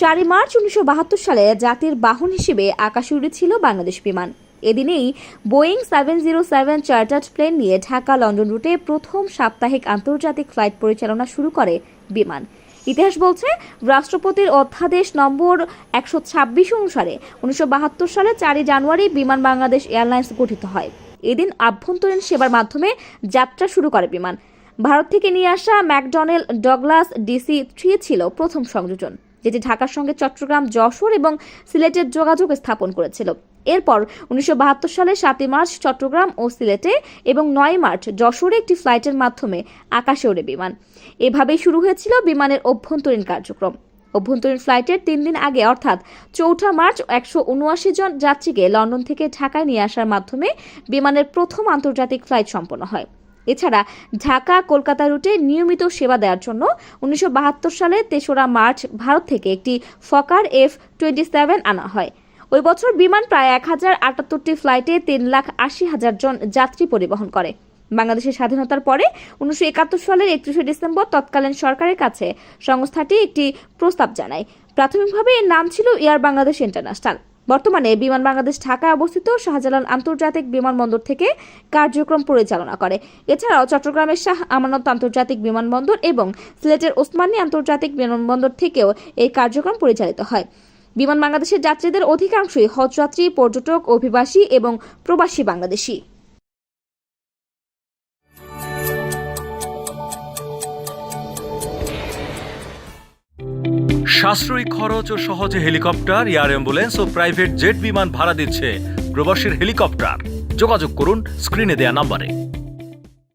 4 March 1972 সালে জাতির বাহন হিসেবে আকাশে উড়েছিল বাংলাদেশ বিমান। এদিনেই বোয়িং 707 চার্টার্ড প্লেন নিয়ে ঢাকা লন্ডন রুটে প্রথম সাপ্তাহিক আন্তর্জাতিক ফ্লাইট পরিচালনা শুরু করে বিমান। ইতিহাস বলছে, রাষ্ট্রপতির অধ্যাদেশ নম্বর 126 অনুসারে 1972 সালে 4 জানুয়ারি বিমান বাংলাদেশ এয়ারলাইন্স গঠিত হয়। এদিন আভ্যন্তরীণ সেবার মাধ্যমে যাত্রা শুরু করে বিমান। ভারত থেকে নিয়ে আসা ম্যাকডনেল ডগলাস DC-3 ছিল প্রথম সংযোজন, যেটি ঢাকার সঙ্গে চট্টগ্রাম, যশোর এবং সিলেটের যোগাযোগ স্থাপন করেছিল। এরপর 1972 সালে 7 মার্চ চট্টগ্রাম ও সিলেটে এবং 9 মার্চ যশোরে একটি ফ্লাইটের মাধ্যমে আকাশে ওড়ে বিমান। এভাবেই শুরু হয়েছিল বিমানের অভ্যন্তরীণ কার্যক্রম। অভ্যন্তরীণ ফ্লাইটের 3 দিন আগে অর্থাৎ 4 মার্চ 179 জন যাত্রীকে লন্ডন থেকে ঢাকায় নিয়ে আসার মাধ্যমে বিমানের প্রথম আন্তর্জাতিক ফ্লাইট সম্পন্ন হয়। এছাড়া ঢাকা কলকাতা রুটে নিয়মিত সেবা দেওয়ার জন্য 1972 সালে 3রা মার্চ ভারত থেকে একটি ফকার F-27 আনা হয়। ওই বছর বিমান প্রায় 1078টি ফ্লাইটে 3,80,000 জন যাত্রী পরিবহন করে। বাংলাদেশের স্বাধীনতার পরে 1971 সালের 31শে ডিসেম্বর তৎকালীন সরকারের কাছে সংস্থাটি একটি প্রস্তাব জানায়। প্রাথমিকভাবে এর নাম ছিল এয়ার বাংলাদেশ ইন্টারন্যাশনাল। বর্তমানে বিমান বাংলাদেশ ঢাকায় অবস্থিত শাহজালাল আন্তর্জাতিক বিমানবন্দর থেকে কার্যক্রম পরিচালনা করে। এছাড়াও চট্টগ্রামের শাহ আমানত আন্তর্জাতিক বিমানবন্দর এবং সিলেটের ওসমানী আন্তর্জাতিক বিমানবন্দর থেকেও এই কার্যক্রম পরিচালিত হয়। বিমান বাংলাদেশের যাত্রীদের অধিকাংশই হজযাত্রী, পর্যটক, অভিবাসী এবং প্রবাসী বাংলাদেশি। সাশ্রয়ী খরচ ও সহজে হেলিকপ্টার, এয়ার অ্যাম্বুলেন্স ও প্রাইভেট জেট বিমান ভাড়া দিচ্ছে প্রবাসীর হেলিকপ্টার। যোগাযোগ করুন স্ক্রিনে দেয়া নাম্বারে।